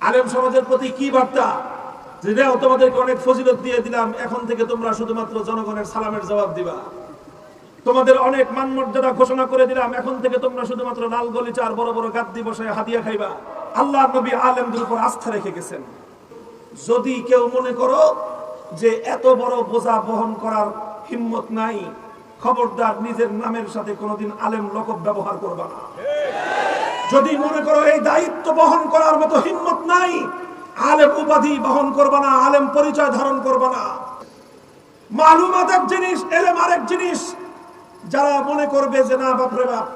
আলেম সমাজের প্রতি কি বার্তা? যে তোমাদেরকে অনেক ফজিলত দিয়ে দিলাম, এখন থেকে তোমরা শুধুমাত্র জনগণের সালামের জবাব দিবা। তোমাদের অনেক মান মর্যাদা ঘোষণা করে দিলাম, এখন থেকে তোমরা শুধুমাত্র লাল গলিচা আর বড় বড় গাদ্দি বসে হাদিয়া খাইবা। আল্লাহর নবী আলেমদের উপর আস্থা রেখে গেছেন। যদি কেউ মনে করো যে এত বড় বোঝা বহন করার হিম্মত নাই, খবরদার নিজের নামের সাথে কোনোদিন আলেম লকব ব্যবহার করবা না। যদি মনে করো এই দায়িত্ব বহন করার মতো হিম্মত নাই, আলেম উপাধি বহন করবা না, আলেম পরিচয় ধারণ করবা না। মালুমাত এক জিনিস, এলেম আরেক জিনিস। যারা মনে করবে যে না বাপরে বাপ,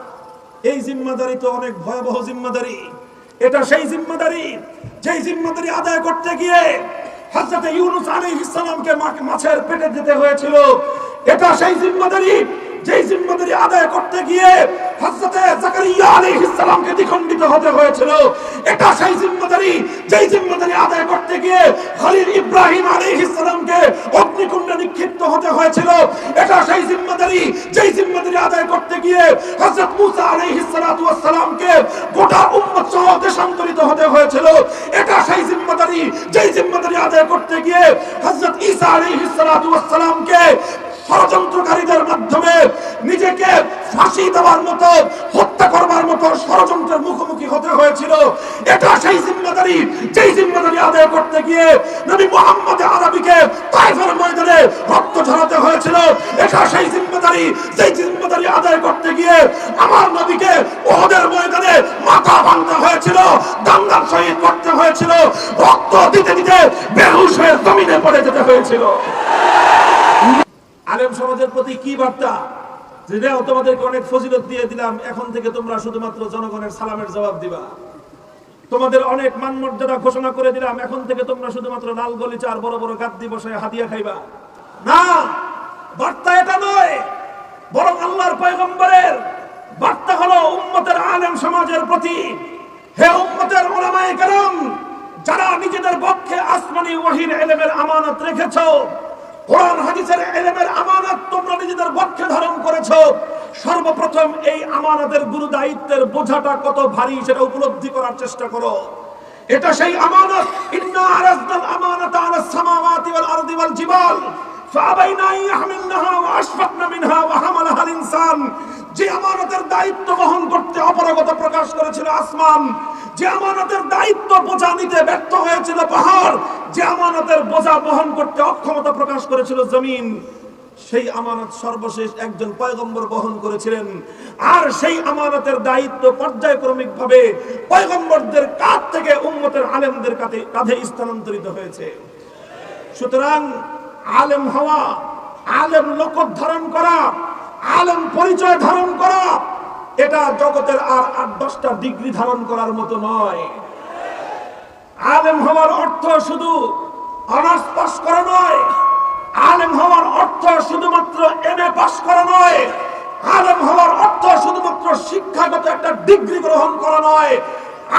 এই জিম্মাদারি তো অনেক ভয়াবহ জিম্মাদারি, এটা সেই জিম্মাদারি যেই জিম্মাদারি আদায় করতে গিয়ে হযরত ইউনূস আলাইহিস সালামকে মাছের পেটে যেতে হয়েছিল, এটা সেই জিম্মাদারি যেই জিম্মাদারি আদায় করতে গিয়ে হযরত জাকারিয়া আলাইহিস সালামকে দ্বিখণ্ডিত হতে হয়েছিল, এটা সেই জিম্মাদারি যেই জিম্মাদারি আদায় করতে গিয়ে খলিল ইব্রাহিম আলাইহিস সালামকে অগ্নিকুণ্ডে নিক্ষিপ্ত হতে হয়েছিল, এটা সেই জিম্মাদারি যেই জিম্মাদারি আদায় করতে গিয়ে হযরত মুসা আলাইহিস সালাতু ওয়াস সালামকে গোটা উম্মত সহ দেশান্তরিত হতে হয়েছিল, এটা সেই জিম্মাদারি যেই জিম্মাদারি আদায় করতে গিয়ে হযরত ঈসা আলাইহিস সালাতু ওয়াস সালামকে ষড়যন্ত্রকারীদের মাধ্যমে নিজেকে ফাঁসি দেওয়ার মতো, হত্যা করবার মতো ষড়যন্ত্রের মুখোমুখি হতে হয়েছিল, এটা সেই জিম্মাদারি যেই জিম্মাদারি আদায় করতে গিয়ে নবী মুহাম্মদ আরবীকে তায়েফের ময়দানে রক্ত ঝরাতে হয়েছিল, এটা সেই জিম্মাদারি যেই জিম্মাদারি আদায় করতে গিয়ে আমার নবীকে উহুদের ময়দানে মাথা ভাঙতে হয়েছিল, দাঙ্গার শহীদ করতে হয়েছিল, রক্ত দিতে দিতে বেহুশ হয়ে জমিনে পড়ে যেতে হয়েছিল। আলেম সমাজের প্রতি কি বার্তা? যে তোমাদেরকে অনেক ফজিলত দিয়ে দিলাম, এখন থেকে তোমরা শুধুমাত্র জনগণের সালামের জবাব দিবা। তোমাদের অনেক মান মর্যাদা ঘোষণা করে দিলাম, এখন থেকে তোমরা শুধুমাত্র লাল গলিচা আর বড় বড় গাদ্দি বসে হাদিয়া খাইবা। না, বার্তা এটা নয়, বরং আল্লাহর পয়গম্বরের বার্তা হলো উম্মতের আলেম সমাজের প্রতি। হে উম্মতের উলামায়ে কেরাম, যারা নিজেদের পক্ষে আসমানি ওহীর ইলমের আমানত রেখেছো, কোরআন হাদিসের ইলমের আমানত তোমরা নিজেদের পক্ষে ধারণ করেছো, সর্বপ্রথম এই আমানতের গুরু দায়িত্বের বোঝাটা কত ভারী সেটা উপলব্ধি করার চেষ্টা করো। এটা সেই আমানত, ইন্না আরাজনাল আমানাতা আলাস সামাওয়াতি ওয়াল আরদি ওয়াল জিবাল ফাআবাইনা আন ইয়াহমিলনাহা ওয়া আশফাকনা মিনহা ওয়া হামালাহাল ইনসান। যে আমানতের দায়িত্ব বহন করতে অপারগতা প্রকাশ করেছিল আসমান, যে আমানতের দায়িত্ব বোঝা নিতে ব্যর্থ হয়েছিল পাহাড়, যে আমানতের বোঝা বহন করতে অক্ষমতা প্রকাশ করেছিল জমিন, সেই আমানত সর্বশেষ একজন পয়গম্বর বহন করেছিলেন। আর সেই আমানতের দায়িত্ব পর্যায়ক্রমিক ভাবে পয়গম্বরদের কাঁধ থেকে উম্মতের আলেমদের কাঁধে স্থানান্তরিত হয়েছে। সুতরাং আলেম হওয়া, আলেম লকব ধারণ করা, আলেম পরিচয় ধারণ করা, এটা জগতের আর ৮-১০টা ডিগ্রি ধারণ করার মতো নয়। আলেম হওয়ার অর্থ শুধু অনার্স পাস করা নয়, আলেম হওয়ার অর্থ শুধুমাত্র এমএ পাস করা নয়, আলেম হওয়ার অর্থ শুধুমাত্র শিক্ষাগত একটা ডিগ্রি গ্রহণ করা নয়,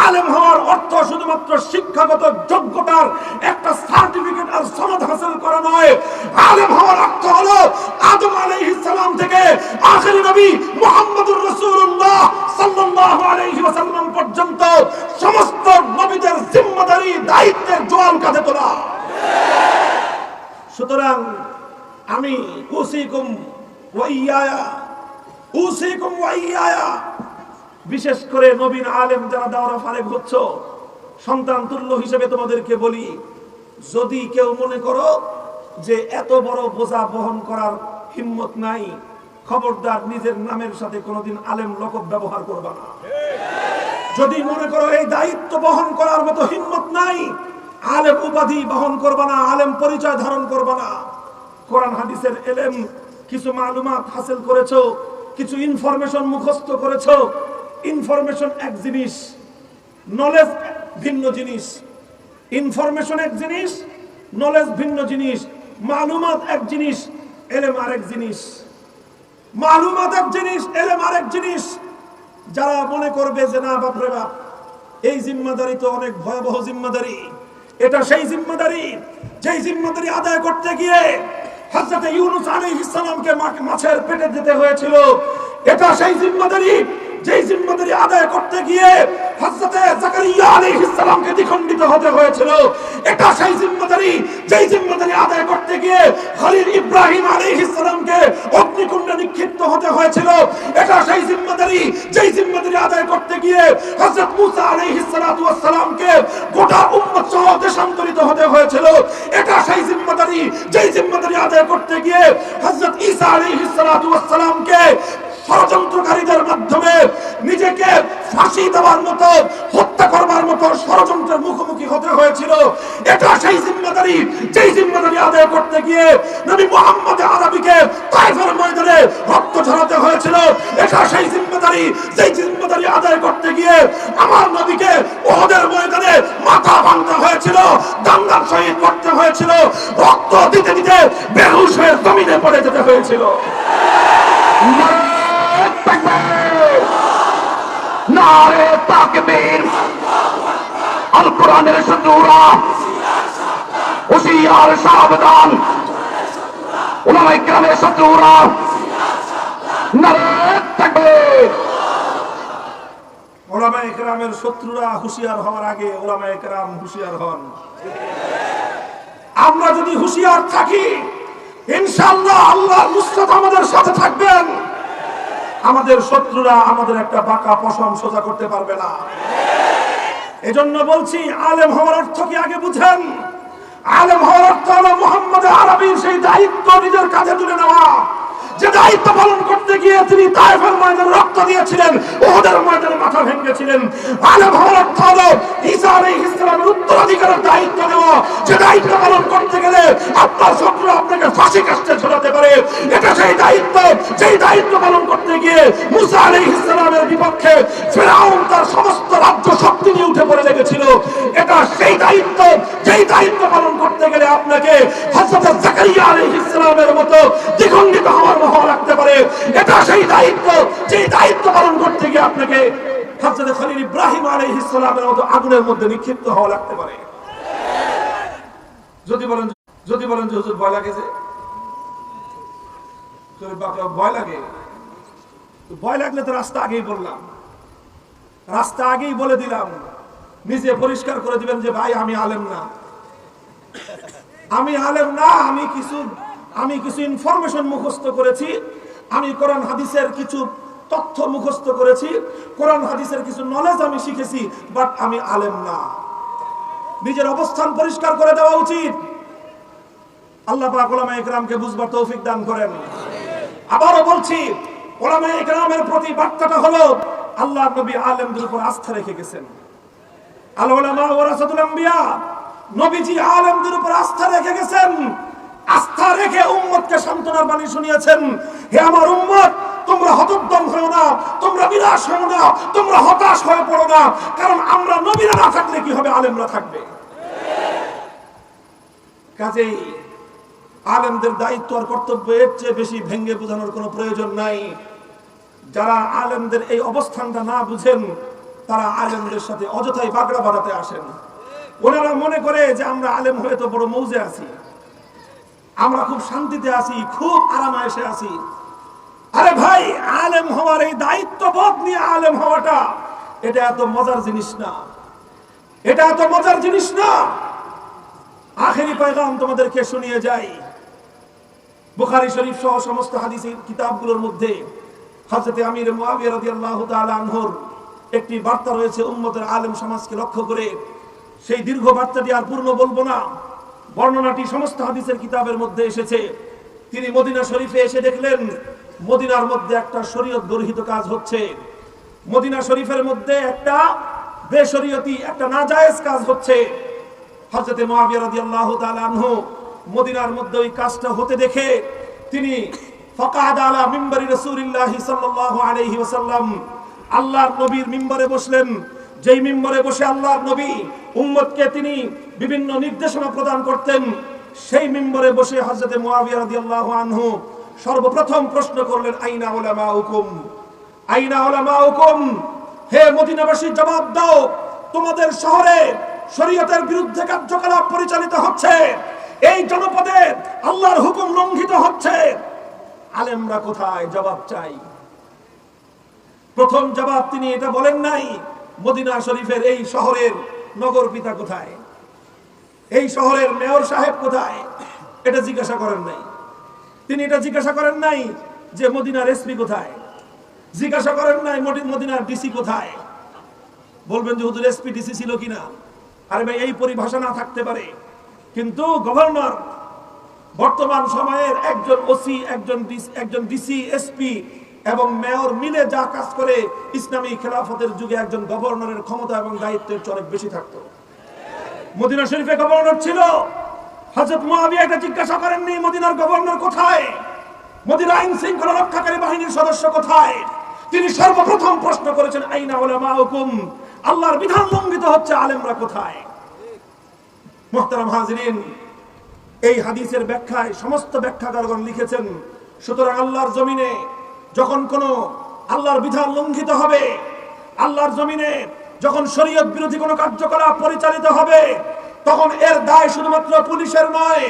আলেম হওয়ার অর্থ শুধুমাত্র শিক্ষাগত যোগ্যতার একটা সার্টিফিকেট আর সনদ হাসিল করা নয়। আলেম হওয়ার অর্থ হলো আদম আলাইহিস সালাম থেকে আখিরি নবী মুহাম্মদুর রাসূলুল্লাহ সাল্লাল্লাহু আলাইহি ওয়াসাল্লাম পর্যন্ত সমস্ত নবীদের জিম্মাদারি দায়িত্বের জোয়াল কাঁধে তোলা। সুতরাং আমি উসিকুম ওয়া ইয়ায়া, বিশেষ করে নবীন আলেম যারা দাওরা ফারেক হচ্ছ, সন্তান তুল্য হিসেবে তোমাদেরকে বলি, যদি কেউ মনে করো যে এত বড় বোঝা বহন করার হিম্মত নাই, খবরদার নিজের নামের সাথে কোনোদিন আলেম লকব ব্যবহার করবা না। যদি মনে করো এই দায়িত্ব বহন করার মতো হিম্মত নাই, আলেম উপাধি বহন করবা না, আলেম পরিচয় ধারণ করবা না। কোরআন হাদিসের ইলম কিছু মালুমাত হাসিল করেছো, কিছু ইনফরমেশন মুখস্থ করেছো। ইনফরমেশন এক জিনিস, নলেজ ভিন্ন জিনিস। ইনফরমেশন এক জিনিস, নলেজ ভিন্ন জিনিস। মালুমাত এক জিনিস, ইলম আরেক জিনিস। মালুমাত এক জিনিস, ইলম আরেক জিনিস। যারা মনে করবে যে না বাপরে বাপ, এই জিম্মাদারি তো অনেক ভয়াবহ জিম্মাদারি, এটা সেই জিম্মাদারি যেই জিম্মাদারি আদায় করতে গিয়ে হযরত ইউনূস আলাইহিস সালামকে মাছের পেটে যেতে হয়েছিল, এটা সেই জিম্মাদারি যেই জিম্মাদারি আদায় করতে গিয়ে হযরতে জাকারিয়া আলাইহিস সালামকে দ্বিখণ্ডিত হতে হয়েছিল। এটা সেই জিম্মাদারি যেই জিম্মাদারি আদায় করতে গিয়ে খলিল ইব্রাহিম আলাইহিস সালামকে অগ্নিকুণ্ডে নিক্ষিপ্ত হতে হয়েছিল। এটা সেই জিম্মাদারি যেই জিম্মাদারি আদায় করতে গিয়ে হযরত মুসা আলাইহিস সালাতু ওয়াস সালামকে গোটা উম্মত সহ দেশান্তরিত হতে হয়েছিল। এটা সেই জিম্মাদারি যেই জিম্মাদারি আদায় করতে গিয়ে হযরত ঈসা আলাইহিস সালাতু ওয়াস সালামকে ষড়যন্ত্রকারীদের মাধ্যমে নিজেকে ফাঁসি দেওয়ার মতো, হত্যা করবার মতো ষড়যন্ত্রের মুখোমুখি হতে হয়েছিল। এটা সেই জিম্মাদারি যেই জিম্মাদারি আদায় করতে গিয়ে নবী মুহাম্মদ আরবীকে তায়েফের ময়দানে রক্ত ঝরাতে হয়েছিল। এটা সেই জিম্মাদারি যেই জিম্মাদারি আদায় করতে গিয়ে আমার নবীকে উহুদের ময়দানে মাথা ভাঙতে হয়েছিল, দাঙ্গা শহীদ করতে হয়েছিল, রক্ত দিতে দিতে বেহুশ হয়ে জমিনে পড়ে যেতে হয়েছিল। নারে তাকবীর, আল কোরআনের শত্রুরা হুঁশিয়ার সাবধান, উলামায়ে কেরামের শত্রুরা নারে তাকবীর। উলামায়ে কেরামের শত্রুরা হুঁশিয়ার হওয়ার আগে উলামায়ে কেরাম হুঁশিয়ার হন। আমরা যদি হুঁশিয়ার থাকি ইনশাআল্লাহ আল্লাহর নুসরত আমাদের সাথে থাকবেন। আমাদের শত্রুরা আমাদের একটা বাঁকা পশম সোজা করতে পারবে না। এজন্য বলছি আলেম হওয়ার অর্থ কি আগে বুঝেন। আলেম হওয়ার অর্থ হলো মুহাম্মদ আরবীর সেই দায়িত্ব নিজের কাঁধে তুলে নেওয়া, যে দায়িত্ব পালন করতে গিয়ে তিনি তায়েফের ময়দানে রক্ত দিয়েছিলেন, উহুদের ময়দানে মাথা ভেঙেছিলেন। আলেম হওয়ার অর্থ হলো ঈসা আলাইহিস সালামের উত্তরাধিকারের দায়িত্ব নেওয়া, যে দায়িত্ব পালন করতে গেলে আপনার শত্রু আপনাকে ফাঁসি কাস্টে ঝোলাতে পারে। এটা সেই দায়িত্ব যেই দায়িত্ব পালন করতে গিয়ে মুসা আলাইহিস সালামের বিপক্ষে ফিরআউন তার সমস্ত রাজ্য শক্তি নিয়ে উঠে পড়ে লেগেছিল। এটা সেই দায়িত্ব যেই দায়িত্ব পালন করতে গেলে আপনাকে হযরত জাকারিয়া আলাইহিস সালামের মতো দ্বিখণ্ডিত হওয়ার হওয়া লাগতে পারে। এটা সেই দায়িত্ব যেই দায়িত্ব পালন করতে গিয়ে আপনাকে হযরত খলিল ইব্রাহিম আলাইহিস সালামের মতো আগুনের মধ্যে নিক্ষিপ্ত হওয়া লাগতে পারে। যদি বলেন যে হুজুর ভয় লাগে, যে ভয় লাগে, ভয় লাগলে তো রাস্তা আগেই বললাম, রাস্তা আগেই বলে দিলাম। নিজে পরিষ্কার করে দিবেন যে ভাই আমি আলেম না, আমি আলেম না, আমি কিছু ইনফরমেশন মুখস্থ করেছি, আমি কোরআন হাদিসের কিছু তথ্য মুখস্থ করেছি, কোরআন হাদিসের কিছু নলেজ আমি শিখেছি, বাট আমি আলেম না। নিজের অবস্থান পরিষ্কার করে দেওয়া উচিত। আল্লাহ পাক উলামায়ে কেরামকে বুঝবার তৌফিক দান করেন। আবারও বলছি, উলামায়ে কেরামের প্রতি বার্তাটা হলো আল্লাহর নবী আলেমদের উপর আস্থা রেখে গেছেন। আল উলামা ওয়ারাসাতুল আম্বিয়া, নবীজি আলেমদের উপর আস্থা রেখে গেছেন। আস্থা রেখে উম্মতকে সান্ত্বনার বাণী শুনিয়েছেন, হে আমার উম্মত, তোমরা হতোদ্যম হও না, তোমরা নিরাশ হও না, তোমরা হতাশ হয়ে পড়ো না, কারণ আমরা নবীরা না থাকলে কি হবে, আলেমরা থাকবে। কাজেই আলেমদের দায়িত্ব আর কর্তব্য এর চেয়ে বেশি ভেঙ্গে বোঝানোর কোনো প্রয়োজন নাই। যারা আলেমদের এই অবস্থানটা না বুঝেন তারা আলেমদের সাথে অযথাই বাগড়া বাড়াতে আসেন। ওনারা মনে করে যে আমরা আলেম হয়ে তো বড় মৌজে আছি, আমরা খুব শান্তিতে আছি, খুব আরামায়েশে আছি। আরে ভাই, আলেম হওয়ার এই দায়িত্ববোধ নিয়ে আলেম হওয়াটা এটা এত মজার জিনিস না, এটা এত মজার জিনিস না। আখেরি পয়গাম তোমাদেরকে শুনিয়ে যাই। বুখারী শরীফ সহ সমস্ত হাদিসের কিতাবগুলোর মধ্যে হযরত আমির মুআবিয়া রাদিয়াল্লাহু তাআলা আনহুর একটি বার্তা রয়েছে উম্মতের আলেম সমাজকে লক্ষ্য করে। সেই দীর্ঘ বার্তাটি আর পূর্ণ বলবো না, বর্ণনাটি সমস্ত হাদিসের কিতাবের মধ্যে এসেছে। তিনি মদিনা শরীফে এসে দেখলেন মদিনার মধ্যে একটা শরীয়ত বর্হিত কাজ হচ্ছে, মদিনা শরীফের মধ্যে একটা বেশরীয়তি, একটা নাজায়েজ কাজ হচ্ছে। হযরত মুআবিয়া রাদিয়াল্লাহু তাআলা আনহু মদিনার মধ্যে ওই কাজটা হতে দেখে তিনি ফাকাদ আলা মিম্বারি রাসূলিল্লাহ সাল্লাল্লাহু আলাইহি ওয়াসাল্লাম, আল্লাহর নবীর মিম্বরে বসলেন। যেই মিম্বরে বসে আল্লাহর নবী উম্মতকে তিনি বিভিন্ন নির্দেশনা প্রদান করতেন, সেই মিম্বরে বসে হযরত মুআবিয়া রাদিয়াল্লাহু আনহু সর্বপ্রথম প্রশ্ন করলেন, আইনা উলামাউকুম, আইনা উলামাউকুম, হে মদিনাবাসী জবাব দাও, তোমাদের শহরে শরীয়তের বিরুদ্ধে কার্যকলাপ পরিচালিত হচ্ছে, এই জনপদে আল্লাহর হুকুম লঙ্ঘিত হচ্ছে, আলেমরা কোথায়? জবাব চাই। প্রথম জবাব তিনি এটা বলেন নাই মদিনা শরীফের এই শহরের নগর পিতা কোথায়, এই শহরের মেয়র সাহেব কোথায়, এটা জিজ্ঞাসা করেন নাই। তিনি এটা জিজ্ঞাসা করেন নাই যে মদিনার এসপি কোথায়, জিজ্ঞাসা করেন নাই মদিনার ডিসি কোথায়। বলবেন যে হুজুর এসপি ডিসি ছিল কিনা, আরে ভাই এই পরিভাষা না থাকতে পারে, কিন্তু গভর্নর বর্তমান সময়ের একজন ওসি, একজন ডিসি, এসপি এবং মেয়র মিলে যা কাজ করে, ইসলামী খেলাফতের যুগে একজন গভর্নরের ক্ষমতা এবং দায়িত্বের অনেক বেশি থাকতো। মদিনা শরীফে গভর্নর ছিল, হযরত মুআবিয়া এটা জিজ্ঞাসা করেননি মদিনার গভর্নর কোথায়, মদিনা আইন শৃঙ্খলা রক্ষাকারী বাহিনীর সদস্য কোথায়। তিনি সর্বপ্রথম প্রশ্ন করেছেন আইনা উলামাউকুম, আল্লাহর বিধান লঙ্ঘিত হচ্ছে, আলেমরা কোথায়। মুহতারাম হাজিরিন, এই হাদিসের ব্যাখ্যায় সমস্ত ব্যাখ্যাকারগণ লিখেছেন, সুতরাং আল্লাহর জমিনে যখন কোনো আল্লাহর বিধান লঙ্ঘিত হবে, আল্লাহর জমিনে যখন শরীয়ত বিরোধী কোনো কার্যকলাপ পরিচালিত হবে, তখন এর দায় শুধুমাত্র পুলিশের নয়,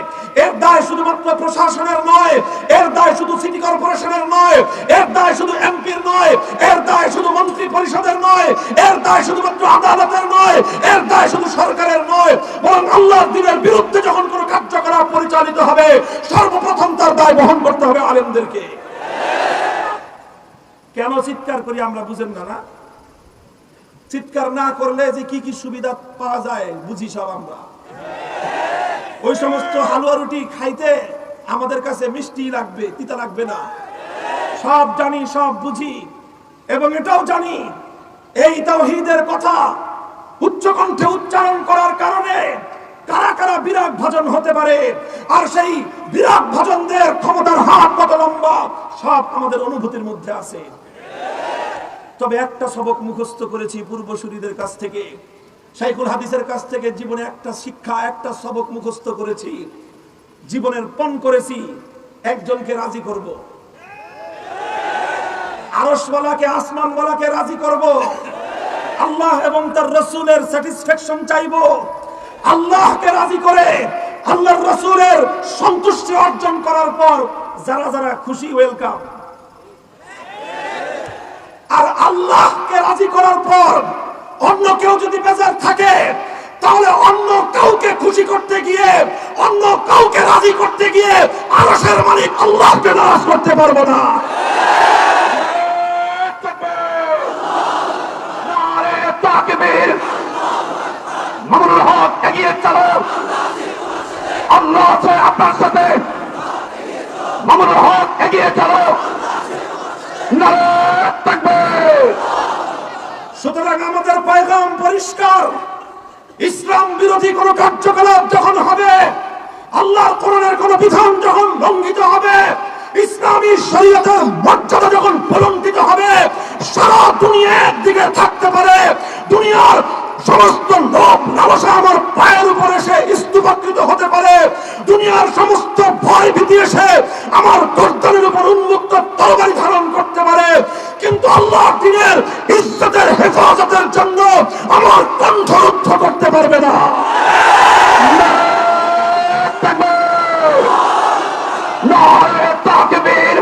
এর দায় শুধুমাত্র প্রশাসনের নয়, এর দায় শুধু সিটি কর্পোরেশনের নয়, এর দায় শুধু এমপির নয়, এর দায় শুধু মন্ত্রী পরিষদের নয়, এর দায় শুধুমাত্র আদালতের নয়, এর দায় শুধু সরকারের নয়, বরং আল্লাহর দ্বীনের বিরুদ্ধে যখন কোনো কার্যকলাপ পরিচালিত হবে, সর্বপ্রথম তার দায় বহন করতে হবে আলেমদেরকে। কেন চিৎকার করি আমরা বুঝেন না? না চিৎকার না করলে যে কি কি সুবিধা পাওয়া যায় বুঝি সব আমরা। ওই সমস্ত হালুয়া রুটি খাইতে আমাদের কাছে মিষ্টি লাগবে, তিতা লাগবে না, সব জানি, সব বুঝি। এবং এটাও জানি এই তাওহীদের কথা উচ্চ কণ্ঠে উচ্চারণ করার কারণে কারা কারা বিরাগ ভাজন হতে পারে, আর সেই বিরাগ ভাজনদের ক্ষমতার হাত কত লম্বা সব আমাদের অনুভূতির মধ্যে আছে। তবে একটা সবক মুখস্থ করেছি পূর্বসূরীদের কাছ থেকে, শাইখুল হাদিসের কাছ থেকে, জীবনে একটা শিক্ষা, একটা সবক মুখস্থ করেছি, জীবনের পণ করেছি, একজনকে রাজি করব, আরশওয়ালাকে, আসমানওয়ালাকে রাজি করব, আল্লাহ এবং তার রাসূলের স্যাটিসফ্যাকশন চাইবো, আল্লাহকে রাজি করে আল্লাহর রাসূলের সন্তুষ্টি অর্জন করার পর যারা যারা খুশি ওয়েলকাম। আর আল্লাহকে রাজি করার পর অন্য কেউ যদি বেজার থাকে, তাহলে অন্য কাউকে খুশি করতে গিয়ে, অন্য কাউকে রাজি করতে গিয়ে আরশের মালিক আল্লাহকে নারাজ করতে পারবো না। নারে তাকবীর, মামুনুল হক এগিয়ে চলো, আল্লাহ আছে আপনার সাথে, মামুনুল হক এগিয়ে চলো, নারে তাকবীর। সুতরাং আমাদের পয়গাম পরিষ্কার, ইসলাম বিরোধী কোন কার্যকলাপ যখন হবে, আল্লাহর কোরআনের কোন বিধান যখন লঙ্ঘিত হবে, ইসলামী শরীয়তের মর্যাদা যখন কলঙ্কিত হবে, সারা দুনিয়া একদিকে থাকতে পারে, দুনিয়ার সমস্ত লোভ লালসা আমার পায়ের উপর এসে স্তূপাকৃত হতে পারে, দুনিয়ার সমস্ত ভয় ভীতি এসে আমার গর্দানের উপর উন্মুক্ত তরবারি ধারণ করতে পারে, কিন্তু আল্লাহর দ্বীনের ইজ্জতের হেফাজতের জন্য আমার কণ্ঠ রুদ্ধ করতে পারবে না। নারে তাকবীর,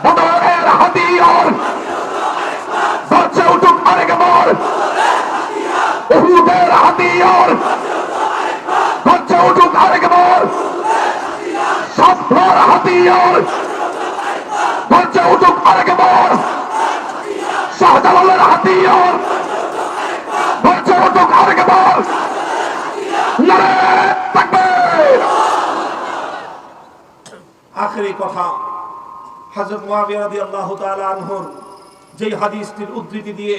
বদরের হাতিয়ার গর্জে উঠুক আরেকবার, উহুদের হাতিয়ার গর্জে উঠুক আরেকবার, সাফার হাতিয়ার গর্জে উঠুক আরেকবার, শাহজালালের হাতিয়ার গর্জে উঠুক আরেকবার। নারে তাকবীর। আখেরি কথা, হযরত মুআবিয়া রাদিয়াল্লাহু তাআলা আনহুর যেই হাদিসটির উদ্ধৃতি দিয়ে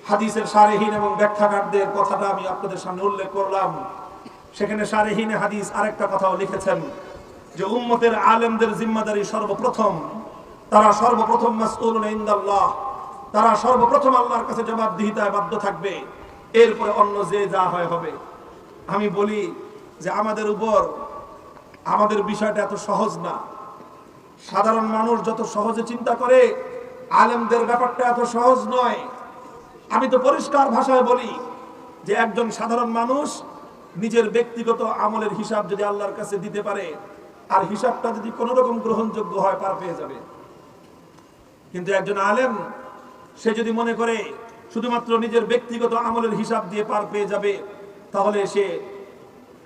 হাদিসের শারহীন এবং ব্যাখ্যাকারদের কথাটা আমি আপনাদের সামনে উল্লেখ করলাম, সেখানে শারহীনে হাদিস আরেকটা কথাও লিখেছেন যে উম্মতের আলেমদের জিম্মাদারি সর্বপ্রথম, তারা সর্বপ্রথম মাসউলুন ইনদাল্লাহ, তারা সর্বপ্রথম আল্লাহর কাছে জবাবদিহিতায় বাধ্য থাকবে, এরপরে অন্য যে যা হয় হবে। আমি বলি যে আমাদের উপর আমাদের বিষয়টা এত সহজ না। সাধারণ মানুষ যত সহজে চিন্তা করে, আলেমদের ব্যাপারটা এত সহজ নয়। আমি তো পরিষ্কার ভাষায় বলি যে একজন সাধারণ মানুষ নিজের ব্যক্তিগত আমলের হিসাব যদি আল্লাহর কাছে দিতে পারে, আর হিসাবটা যদি কোনো রকম গ্রহণযোগ্য হয়, পার পেয়ে যাবে। কিন্তু একজন আলেম সে যদি মনে করে শুধুমাত্র নিজের ব্যক্তিগত আমলের হিসাব দিয়ে পার পেয়ে যাবে, তাহলে সে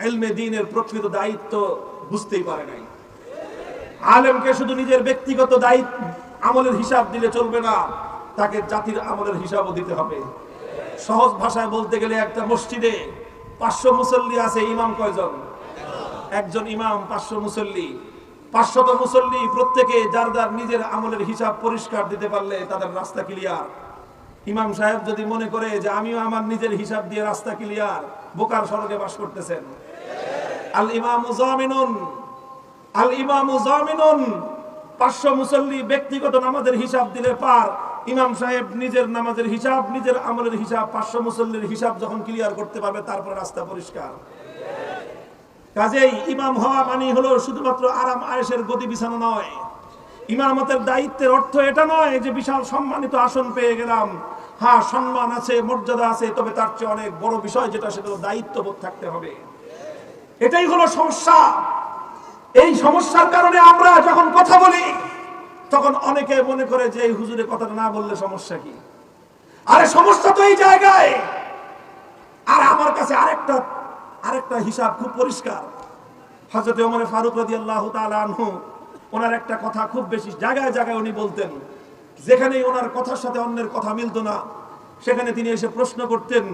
ইলমে দ্বীনের প্রকৃত দায়িত্ব বুঝতেই পারে নাই। আলেমকে শুধু নিজের ব্যক্তিগত দায়িত্ব আমলের হিসাব দিলে চলবে না, তাকে জাতির আমলের হিসাবও দিতে হবে। সহজ ভাষায় বলতে গেলে একটা মসজিদে 500 মুসল্লি আছে, ইমাম কয়জন? একজন ইমাম, 500 মুসল্লি। 500 মুসল্লি প্রত্যেকে যার যার নিজের আমলের হিসাব পরিষ্কার দিতে পারলে তাদের রাস্তা ক্লিয়ার। ইমাম সাহেব যদি মনে করে যে আমিও আমার নিজের হিসাব দিয়ে রাস্তা ক্লিয়ার, বোকার সড়কে বাস করতেছেন। আল ইমামু জামিনুন, আল ইমামু জামিনুন। 500 মুসল্লি ব্যক্তিগত নামাজের হিসাব দিলে পার। ইমাম সাহেব নিজের নামাজের হিসাব, নিজের আমলের হিসাব, 500 মুসল্লির হিসাব যখন ক্লিয়ার করতে পারবে, তারপর রাস্তা পরিষ্কার। কাজেই ইমাম হওয়া মানে হলো শুধুমাত্র আরাম আয়েশের গদি বিছানো নয়। ইমামতের দায়িত্বের অর্থ এটা নয় যে বিশাল সম্মানিত আসন পেয়ে গেলাম। হ্যাঁ, সম্মান আছে, মর্যাদা আছে, তবে তার চেয়ে অনেক বড় বিষয় যেটা, সেটা দায়িত্ববোধ থাকতে হবে। এটাই হলো সমস্যা। এই সমস্যার কারণে আমরা যখন কথা বলি তখন অনেকে মনে করে যে এই হুজুরের কথাটা না বললে সমস্যা কি। আরে সমস্যা তো এই জায়গায়। আর আমার কাছে আরেকটা হিসাব খুব পরিষ্কার। হযরত ওমর ফারুক রাদিয়াল্লাহু তাআলা আনহু, ওনার একটা কথা খুব বেশি জায়গায় জায়গায় উনি বলতেন। যেখানেই ওনার কথার সাথে অন্যের কথা মিলতো না, সেখানে তিনি এসে প্রশ্ন করতেন,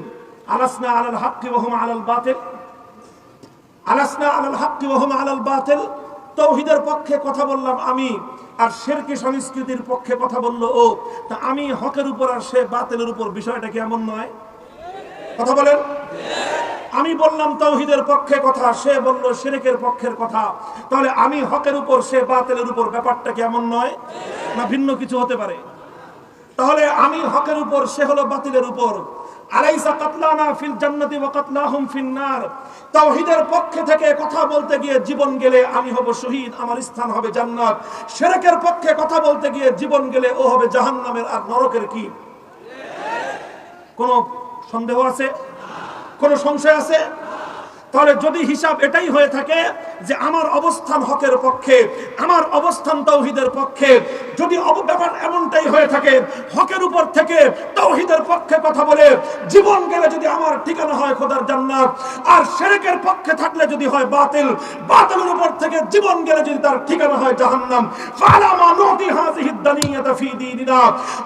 আলাসনা আলাল হাক্কি ওয়া হুম আলাল বাতিল, আলাসনা আলাল হাক্কি ওয়া হুম আলাল বাতিল। তাওহীদের পক্ষে কথা বললাম আমি, আর শিরকি সংস্কৃতির পক্ষে কথা বলল ও। তা আমি হকের উপর আর সে বাতিলের উপর, বিষয়টা কি এমন নয়? কথা বলেন। আমি বললাম তাওহীদের পক্ষে কথা, সে বলল শিরকের পক্ষের কথা। তাহলে আমি হকের উপর, সে বাতিলের উপর, ব্যাপারটা কি এমন নয়? না ভিন্ন কিছু হতে পারে? তাহলে আমি হকের উপর, সে হলো বাতিলের উপর। আলাইসা কাতলানা ফিল জান্নাতি ওয়া কাতলাহুম ফিন নার। তাওহীদের পক্ষে থেকে কথা বলতে গিয়ে জীবন গেলে আমি হব শহীদ, আমার স্থান হবে জান্নাত। শিরকের পক্ষে কথা বলতে গিয়ে জীবন গেলে ও হবে জাহান্নামের আর নরকের। কি কোনো সন্দেহ আছে? কোনো সংশয় আছে? তাহলে যদি হিসাব এটাই হয়ে থাকে যে আমার অবস্থান হকের পক্ষে, আমার অবস্থান তাওহীদের পক্ষে, যদি ব্যাপার এমনটাই হয়ে থাকে হকের উপর থেকে তাওহীদের পক্ষে কথা বলে জীবন গেলে যদি আমার ঠিকানা হয় খোদার জান্নাত, আর শিরকের পক্ষে থাকলে যদি হয় বাতিল, বাতিলের উপর থেকে জীবন গেলে যদি তার ঠিকানা হয় জাহান্নাম, ফালামা নুতি হাযিহিদ দানিয়াতা ফি দীনিনা।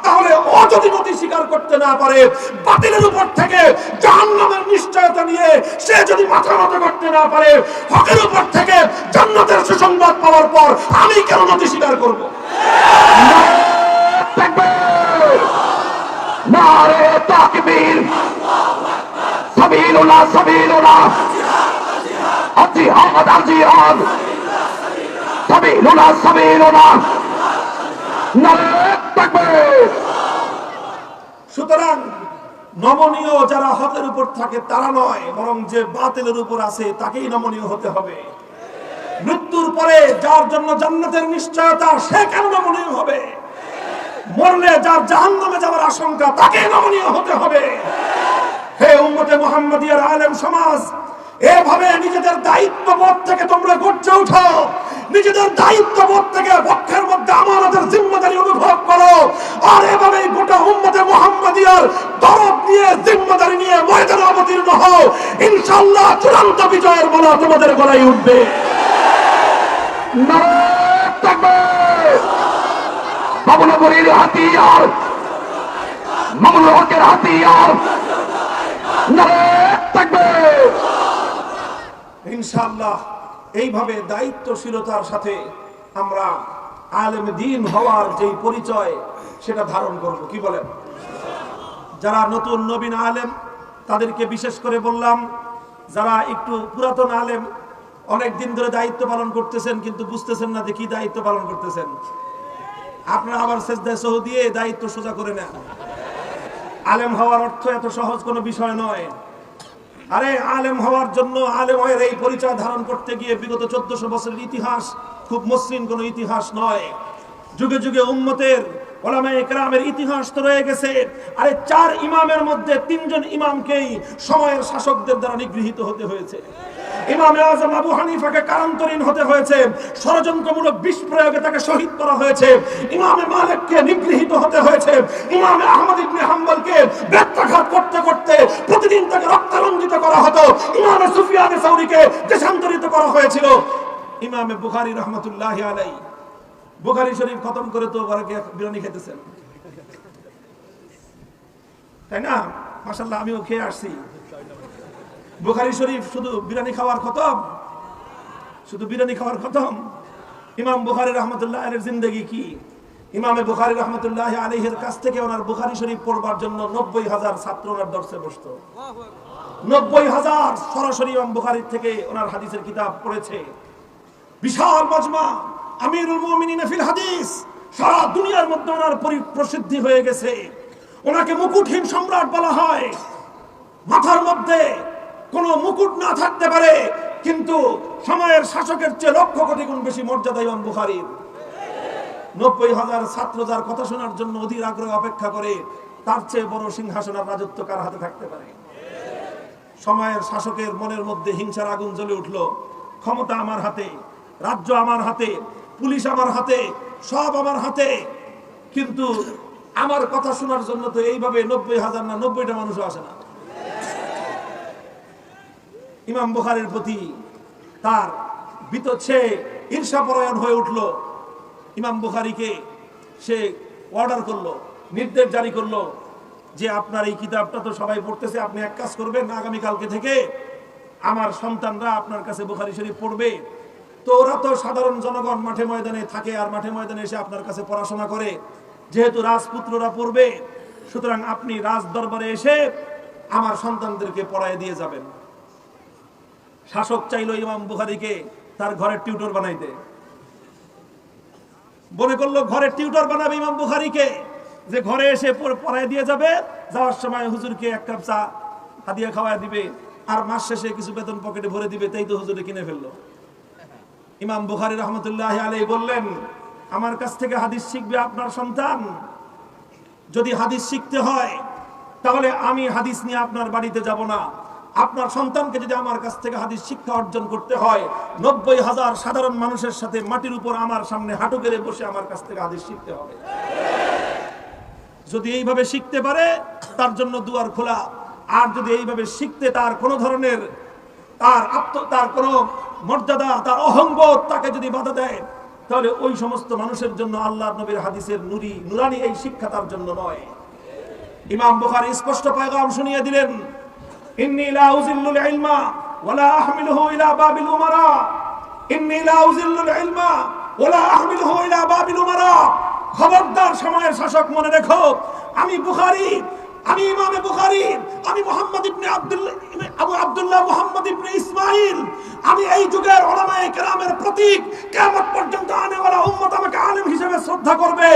তাহলে ও যদি নতি স্বীকার করতে না পারে, বাতিলের উপর থেকে জাহান্নামের নিশ্চয়তা নিয়ে সে যদি মাথা নত করতে না পারে, হকের উপর থেকে জান্নাতের সুসংবাদ পাওয়ার পর আমি কেন নতি স্বীকার করব? নারে তাকবীর, সাবিলুল্লাহ সাবিলুল্লাহ, জিহাদ জিহাদ, সাবিলুল্লাহ সাবিলুল্লাহ, নারে তাকবীর। সুতরাং নমনীয় যারা হকের উপর থাকে তারা নয়, বরং যে বাতিলের উপর আছে তাকেই নমনীয় হতে হবে। মৃত্যুর পরে যার জন্য জান্নাতের নিশ্চয়তা, সে কেন নমনীয় হবে? মরলে যার জাহান্নামে যাওয়ার আশঙ্কা, তাকে নমনীয় হতে হবে। হে উম্মতে মুহাম্মাদিয়ার আলেম সমাজ, এভাবে নিজেদের দায়িত্ববোধ থেকে তোমরা গর্জে উঠো। নিজেদের দায়িত্ববোধ থেকে পক্ষের মধ্যে আমানতের জিম্মাদারি অনুভব করো। আর এভাবে গোটা উম্মতে মুহাম্মাদিয়ার দরদ নিয়ে, জিম্মাদারি নিয়ে ময়দানে অবতীর্ণ হও। ইনশাআল্লাহ চূড়ান্ত বিজয়ের মালা তোমাদের গলায় উঠবে। নারে তাকবীর। বাবুনগরীর হাতিয়ার, মামুনুল হকের হাতিয়ার, নারে তাকবীর। ইনশাআল্লাহ এইভাবে দায়িত্বশীলতার সাথে আমরা আলেম দ্বীন হওয়ার যে পরিচয়, সেটা ধারণ করব। কি বলেন? যারা নতুন নবীন আলেম তাদেরকে বিশেষ করে বললাম, যারা একটু পুরাতন আলেম, অনেক দিন ধরে দায়িত্ব পালন করতেছেন কিন্তু বুঝতেছেন না যে কি দায়িত্ব পালন করতেছেন, আপনারা আবার সেজদায় সহ দিয়ে দায়িত্ব সোজা করে নেন। আলেম হওয়ার অর্থ এত সহজ কোনো বিষয় নয়। আরে আলেম হওয়ার জন্য, আলেমের এই পরিচয় ধারণ করতে গিয়ে বিগত 1400 বছরের ইতিহাস খুব মসৃণ কোনো ইতিহাস নয়। যুগে যুগে উম্মতের ওলামায়ে কেরামের ইতিহাস তো রয়ে গেছে। আরে 4 ইমামের মধ্যে 3 জন ইমামকেই সময়ের শাসকদের দ্বারা নিগৃহীত হতে হয়েছে। ইমামে আজম আবু হানিফাকে কারান্তরীণ হতে হয়েছে, ষড়যন্ত্রমূলক বিষ প্রয়োগে তাকে শহীদ করা হয়েছে। ইমামে মালিককে নিগৃহীত হতে হয়েছে। ইমামে আহমদ ইবনে হাম্বলকে ব্যত্যাঘাত করতে করতে প্রতিদিন তাকে রক্তারঞ্জিত করা হতো। ইমামে সুফিয়ানে সাউরিকে দেশান্তরিত করা হয়েছিল। ইমামে বুখারী রাহমাতুল্লাহি আলাইহি বুখারী শরীফ খতম করে তো ঘরে বিরিয়ানি খেতেছেন, তাই না? মাশাআল্লাহ, আমিও খেয়ে আসছি। বুখারী শরীফ শুধু বিরিয়ানি খাওয়ার খতম, শুধু বিরিয়ানি খাওয়ার খতম। ইমাম বুখারী রাহমাতুল্লাহি আলাইহির জিন্দেগি কি? ইমামে বুখারী রাহমাতুল্লাহি আলাইহির কাছ থেকে ওনার বুখারী শরীফ পড়বার জন্য 90,000 ছাত্র ওনার দরসে বসতো। 90,000 সরাসরি ইমাম বুখারীর থেকে ওনার হাদিসের কিতাব পড়েছে। বিশাল মজমা, আমিরুল মুমিনিন ফিল হাদিস, সারা দুনিয়ার মধ্যে ওনার প্রসিদ্ধি হয়ে গেছে। ওনাকে মুকুটহীন সম্রাট বলা হয়। মাথার মধ্যে কোনো মুকুট না থাকতে পারে, কিন্তু সময়ের শাসকের চেয়ে লক্ষ কোটি গুণ বেশি মর্যাদা ইমাম বুখারীর। 90,000 ছাত্র যার কথা শোনার জন্য অধীর আগ্রহে অপেক্ষা করে, তার চেয়ে বড় সিংহাসন আর রাজত্ব কার হাতে থাকতে পারে? সময়ের শাসকের মনের মধ্যে হিংসার আগুন জ্বলে উঠলো। ক্ষমতা আমার হাতে, রাজ্য আমার হাতে, পুলিশ আমার হাতে, সব আমার হাতে, কিন্তু আমার কথা শোনার জন্য তো এইভাবে 90,000 না 90টা মানুষও আসে না। ইমাম বুখারীর প্রতি তার বিতচ্ছে ঈর্ষাপরায়ণ হয়ে উঠল। ইমাম বুখারীকে সে অর্ডার করলো, নির্দেশ জারি করলো যে আপনার এই কিতাবটা তো সবাই পড়তেছে, আপনি এক কাজ করবেন, আগামীকালকে থেকে আমার সন্তানরা আপনার কাছে বুখারী শরীফ পড়বে। তো ওরা তো সাধারণ জনগণ মাঠে ময়দানে থাকে, আর মাঠে ময়দানে এসে আপনার কাছে পড়াশোনা করে। যেহেতু রাজপুত্ররা পড়বে, সুতরাং আপনি রাজ দরবারে এসে আমার সন্তানদেরকে পড়ায় দিয়ে যাবেন। শাসক চাইল ইমাম বুখারীকে তার ঘরের টিউটর বানাইতে। মনে করলো ঘরের টিউটর বানাবে ইমাম বুখারীকে, যে ঘরে এসে পড়ায় দিয়ে যাবে, যাওয়ার সময় হুজুরকে 1 কাপ চা হাদিয়া খাওয়ায় দিবে, আর মাস শেষে কিছু বেতন পকেটে ভরে দিবে। তাই তো হুজুরে কিনে ফেললো। ইমাম বুখারী রাহমাতুল্লাহি আলাইহি বললেন, আমার কাছ থেকে হাদিস শিখবে আপনার সন্তান। যদি হাদিস শিখতে হয় তাহলে আমি হাদিস নিয়ে আপনার বাড়িতে যাব না। আপনার সন্তানকে যদি আমার কাছ থেকে হাদিস শিক্ষা অর্জন করতে হয়, 90,000 সাধারণ মানুষের সাথে মাটির উপর আমার সামনে হাঁটু গেড়ে বসে আমার কাছ থেকে হাদিস শিখতে হবে। যদি এইভাবে শিখতে পারে তার জন্য দুয়ার খোলা। আর যদি এইভাবে শিখতে তার কোনো ধরনের তার কোনো মর্যাদা, তার অহংবোধ তাকে যদি বাধা দেয়, তাহলে ওই সমস্ত মানুষের জন্য আল্লাহর নবীর হাদিসের নুরানি এই শিক্ষা তার জন্য নয়। ইমাম বুখারী স্পষ্ট পয়গাম শুনিয়ে দিলেন, ইন্নী লা উযিল্লুল ইলমা ওয়া লা আহমিলুহু ইলা বাবিল উমারা, ইন্নী লা উযিল্লুল ইলমা ওয়া লা আহমিলুহু ইলা বাবিল উমারা। খবরদার সময়ের শাসক, মনে রেখো, আমি বুখারী, আমি ইমামে বুখারী, আমি মুহাম্মদ ইবনে আব্দুল্লাহ মুহাম্মদ ইবনে ইসমাইল, আমি এই যুগের উলামায়ে কেরামের প্রতীক। কিয়ামত পর্যন্ত আনেওয়ালা উম্মত আমাকে আলেম হিসেবে শ্রদ্ধা করবে।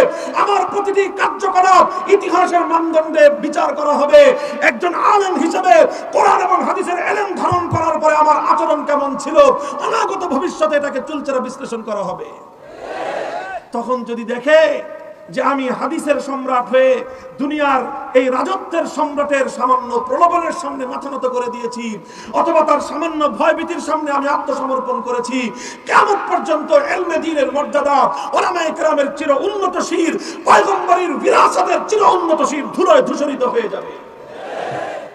আমার প্রতিটি কার্যকলাপ ইতিহাসের মানদণ্ডে বিচার করা হবে। একজন আলেম হিসেবে কোরআন এবং হাদিসের ইলম ধারণ করার পরে আমার আচরণ কেমন ছিল, অনাগত ভবিষ্যতে এটাকে চুলচেরা বিশ্লেষণ করা হবে। তখন যদি দেখে যে আমি হাদিসের সম্রাট হয়ে দুনিয়ার এই রাজত্বের সম্রাটের সামান্য প্রলোভনের সামনে মাথা নত করে দিয়েছি, অথবা তার সামান্য ভয়ভীতির সামনে আমি আত্মসমর্পণ করেছি, কিয়ামত পর্যন্ত ইলমে দ্বীনের মর্যাদা, উলামায়ে কেরামের চির উন্নত শির, পয়গম্বরের বিরাসতের চির উন্নত শির ধুলোয় ধূসরিত হয়ে যাবে।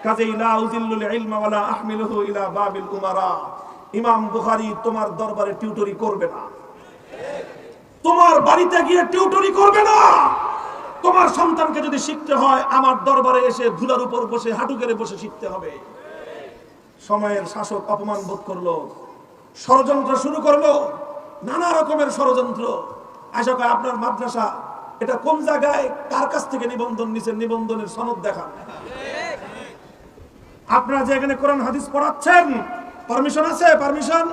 কাজেই লা উযিল্লুল ইলমা ওয়া লা আহমিলুহু ইলা বাবিল উমারা। ইমাম বুখারী তোমার দরবারে টিউটরি করবে না, তোমার বাড়িতে গিয়ে টিউটরি করবে না। তোমার সন্তানকে যদি শিখতে হয়, আমার দরবারে এসে ধুলার উপর বসে হাঁটু গেড়ে বসে শিখতে হবে। সময়ের শাসক অপমান বোধ করলো, ষড়যন্ত্র শুরু করলো, নানা রকমের ষড়যন্ত্র। আশা করি আপনার মাদ্রাসা এটা কোন জায়গায় কার কাছ থেকে নিবন্ধন নিছেন, নিবন্ধনের সনদ দেখান। আপনারা যে এখানে কোরআন হাদিস পড়াচ্ছেন, পারমিশন আছে? পারমিশন?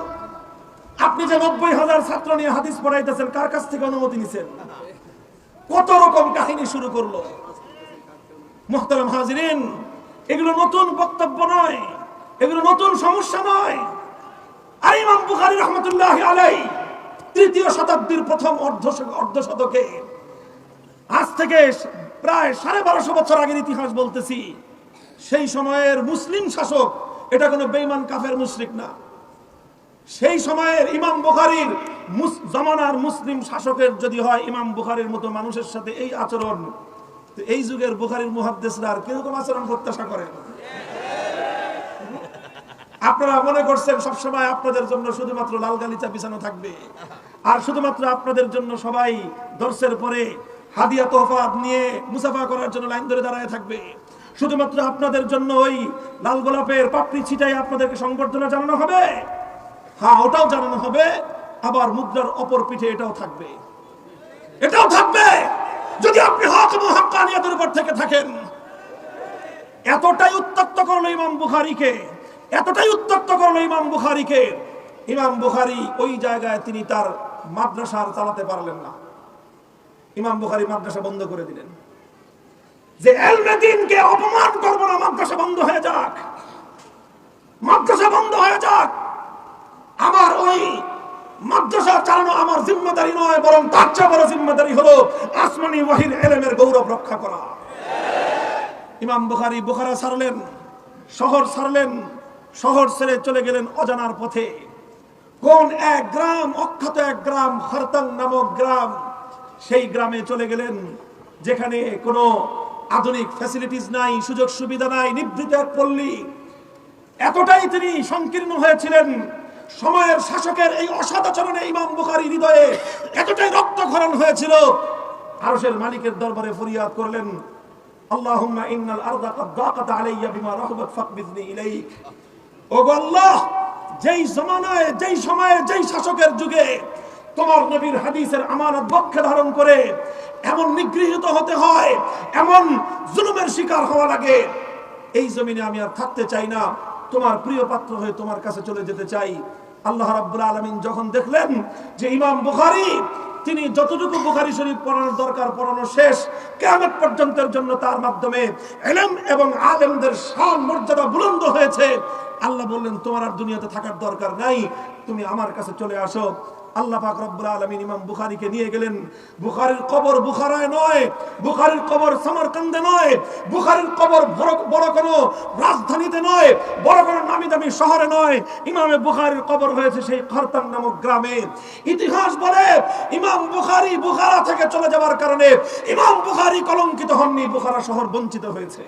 আপনি যে 90,000 ছাত্র নিয়ে হাদিস পড়াইতেছেন, কার কাছ থেকে অনুমতি নিছেন? কত রকম কাহিনী শুরু করলো। মুহতারাম হাজিরিন, এগুলো নতুন বক্তব্য নয়, এগুলো নতুন সমস্যা নয়। আর ইমাম বুখারী রাহমাতুল্লাহি আলাইহি 3য় শতাব্দীর প্রথম অর্ধ শতকে আজ থেকে প্রায় 1250 বছর আগের ইতিহাস বলতেছি। সেই সময়ের মুসলিম শাসক, এটা কোনো বেঈমান কাফের মুশরিক না, সেই সময়ের ইমাম বুখারীর জামানার মুসলিম শাসকের যদি হয় ইমাম বুখারীর মতো মানুষের সাথে এই আচরণ, তো এই যুগের বুখারীর মুহাদ্দিসরা আর কিরকম আচরণ প্রত্যাশা করেন? আপনারা মনে করছেন সবসময় আপনাদের জন্য শুধুমাত্র লাল গালিচা বিছানো থাকবে, আর শুধুমাত্র আপনাদের জন্য সবাই দর্শের পরে হাদিয়া তোহফা নিয়ে মুসাফা করার জন্য লাইন ধরে দাঁড়ায় থাকবে, শুধুমাত্র আপনাদের জন্য ওই লাল গোলাপের পাপড়ি ছিটাই আপনাদেরকে সংবর্ধনা জানানো হবে। হ্যাঁ, ওটাও জানানো হবে, আবার মুদ্রার অপর পিঠে এটাও থাকবে, এটাও থাকবে যদি আপনি হক এবং হাক্কানিয়াতের উপর থেকে থাকেন। এতটাই উত্তক্ত করলো ইমাম বুখারীকে, এতটাই উত্তক্ত করলো ইমাম বুখারীকে, ইমাম বুখারী ওই জায়গায় তিনি তার মাদ্রাসা আর চালাতে পারলেন না। ইমাম বুখারী মাদ্রাসা বন্ধ করে দিলেন, যে ইলমে দ্বীনকে অপমান করব না, মাদ্রাসা বন্ধ হয়ে যাক, মাদ্রাসা বন্ধ হয়ে যাক। আমার ওই মাদ্রাসা চালানো আমার জিম্মেদারি নয়, বরং তার চেয়ে বড় জিম্মেদারি হলো আসমানি ওয়াহির ইলমের গৌরব রক্ষা করা। ইমাম বুখারী বুখারা ছাড়লেন, শহর ছাড়লেন, শহর ছেড়ে চলে গেলেন অজানার পথে। কোন এক গ্রাম, অখ্যাত এক গ্রাম, খরতাং নামক গ্রাম, সেই গ্রামে চলে গেলেন যেখানে কোনো আধুনিক ফ্যাসিলিটিস নাই, সুযোগ সুবিধা নাই, নিভৃত এক পল্লী। এতটাই তিনি সংকীর্ণ হয়েছিলেন, সময়ের শাসকের এই অসদাচরণে ইমাম বুখারী হৃদয়ে এতটাই রক্তক্ষরণ হয়েছিল, আরশের মালিকের দরবারে ফরিয়াদ করলেন, আল্লাহুম্মা ইন্নাল আরদা ক্বাদ দাকাত আলাইয়া বিমা রাহবাত ফাকবিজনি ইলাইক। ওগো আল্লাহ, যেই জামানায়, যেই সময়ে, যেই শাসকের যুগে তোমার নবীর হাদিসের আমানত বক্ষে ধারণ করে এমন নিগৃহীত হতে হয়, এমন জুলুমের শিকার হওয়া লাগে, এই জমিনে আমি আর থাকতে চাই না, তোমার প্রিয় পাত্র হয়ে তোমার কাছে চলে যেতে চাই। আল্লাহ রাব্বুল আলামিন যখন দেখলেন যে ইমাম বুখারী তিনি যতটুকু বুখারী শরীফ পড়ানোর দরকার পড়ানো শেষ, কিয়ামত পর্যন্তের জন্য তার মাধ্যমে ইলম এবং আলেমদের শান মর্যাদা বুলন্দ হয়েছে, আল্লাহ বললেন তোমার আর দুনিয়াতে থাকার দরকার নাই, তুমি আমার কাছে চলে আসো। আল্লাহ পাক রব্বুল আলামিন ইমাম বুখারীকে নিয়ে গেলেন। বুখারীর কবর বুখারায় নয়, বুখারীর কবর সামারকান্দে নয়, বুখারীর কবর বড় কোনো রাজধানীতে নয়, বড় কোনো নামি দামি শহরে নয়, ইমামে বুখারীর কবর হয়েছে সেই খরতাং নামক গ্রামে। ইতিহাস বলে ইমাম বুখারী বুখারা থেকে চলে যাওয়ার কারণে ইমাম বুখারী কলঙ্কিত হননি, বুখারা শহর বঞ্চিত হয়েছে।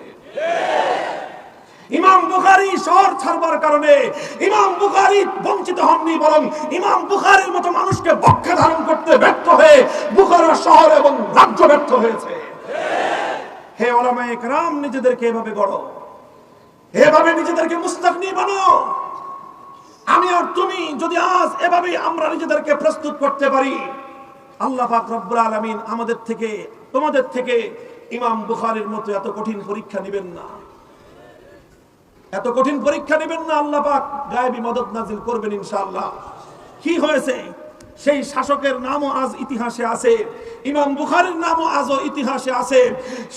ইমাম বুখারী শহর ছাড়বার কারণে ইমাম বুখারী বঞ্চিত হননি, বরং ইমাম বুখারীর মতো মানুষকে পক্ষে ধারণ করতে ব্যর্থ হয়ে বুখারা শহর এবং রাজ্য ব্যর্থ হয়েছে। হে উলামায়ে কেরাম, নিজেদেরকে এভাবে গড়ো, এভাবে নিজেদেরকে মুস্তাগনি বানাও। আমি আর তুমি যদি আজ এভাবে আমরা নিজেদেরকে প্রস্তুত করতে পারি, আল্লাহ পাক রব্বুল আলামিন আমাদের থেকে, তোমাদের থেকে ইমাম বুখারীর মতো এত কঠিন পরীক্ষা নেবেন না, এত কঠিন পরীক্ষা নেবেন না। আল্লাহ পাক গায়েবী মদদ নাজিল করবেন ইনশাআল্লাহ। কি হয়েছে? সেই শাসকের নামও আজ ইতিহাসে আছে, ইমাম বুখারীর নামও আজও ইতিহাসে আছে,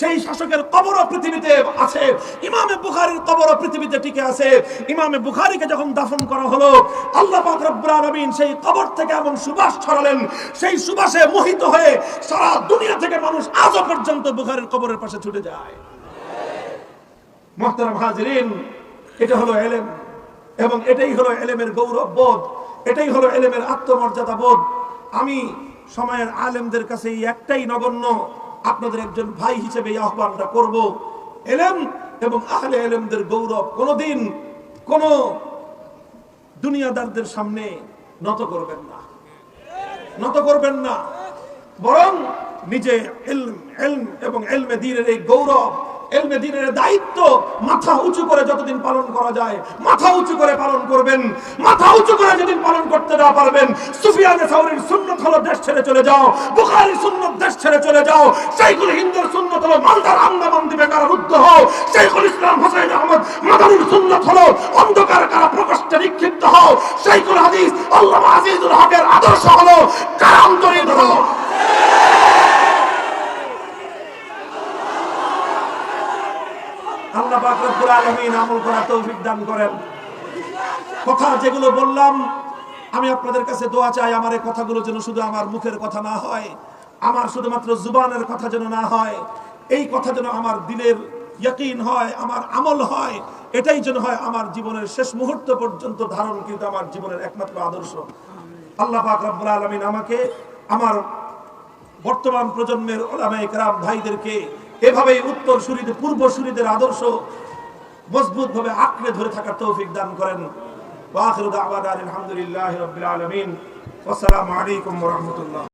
সেই শাসকের কবরও পৃথিবীতে আছে, ইমামে বুখারীর কবরও পৃথিবীতে টিকে আছে। ইমামে বুখারীকে যখন দাফন করা হলো, আল্লাহ পাক রব্বুল আলামিন সেই কবর থেকে এমন সুবাস ছড়ালেন, সেই সুবাসে মোহিত হয়ে সারা দুনিয়া থেকে মানুষ আজও পর্যন্ত বুখারীর কবরের পাশে ছুটে যায়। মুহতারাম হাজিরিন, এটা হলো ইলম, এবং এটাই হলো ইলমের গৌরব বোধ, এটাই হলো ইলমের আত্মমর্যাদা বোধ। আমি সময়ের আলেমদের কাছে এই একটাই নগণ্য আপনাদের একজন ভাই হিসেবে এই আহ্বানটা করব, ইলম এবং আহলে ইলমদের গৌরব কোনোদিন কোন দুনিয়াদারদের সামনে নত করবেন না, নত করবেন না, বরং নিজে ইলম এবং ইলমে দ্বীনের এই গৌরব, ইলমে দ্বীনের দায়িত্ব মাথা উঁচু করে যতদিন পালন করা যায় মাথা উঁচু করে পালন করবেন। মাথা উঁচু করে যেদিন পালন করতে না পারবেন, সুফিয়ানে সাউরীর সুন্নাত হলো দেশ ছেড়ে চলে যাও, বুখারীর সুন্নাত দেশ ছেড়ে চলে যাও, শাইখুল হিন্দের সুন্নাত হলো মালদার আন্দামান দ্বীপে কারারুদ্ধ হও, শাইখুল ইসলাম হোসেন আহমদ মাদানীর সুন্নাত হলো অন্ধকার কারা প্রকোষ্ঠে নিক্ষিপ্ত হও, শাইখুল হাদিস আল্লামা আজিজুল হকের আদর্শ হলো কারান্তরিত হও। আল্লাহ পাক রব্বুল আলামিন আমল করার তৌফিক দান করেন। কথা যেগুলো বললাম, আমি আপনাদের কাছে দোয়া চাই আমার এই কথাগুলো যেন শুধু আমার মুখের কথা না হয়, আমার শুধুমাত্র জুবানের কথা যেন না হয়, এই কথা যেন আমার দিলের ইয়াকিন হয়, আমার আমল হয়, এটাই যেন হয় আমার জীবনের শেষ মুহূর্ত পর্যন্ত ধারণকৃত আমার জীবনের একমাত্র আদর্শ। আল্লাহ পাক রব্বুল আলামিন আমাকে আমার বর্তমান প্রজন্মের উলামায়ে কেরাম ভাইদেরকে এভাবেই উত্তরসূরিদের পূর্বসূরিদের আদর্শ মজবুত ভাবে আঁকড়ে ধরে থাকার তৌফিক দান করেন। ওয়া আখিরু দাওয়ানা আলহামদুলিল্লাহি রাব্বিল আলামিন। ওয়াসসালামু আলাইকুম ওয়া রাহমাতুল্লাহ।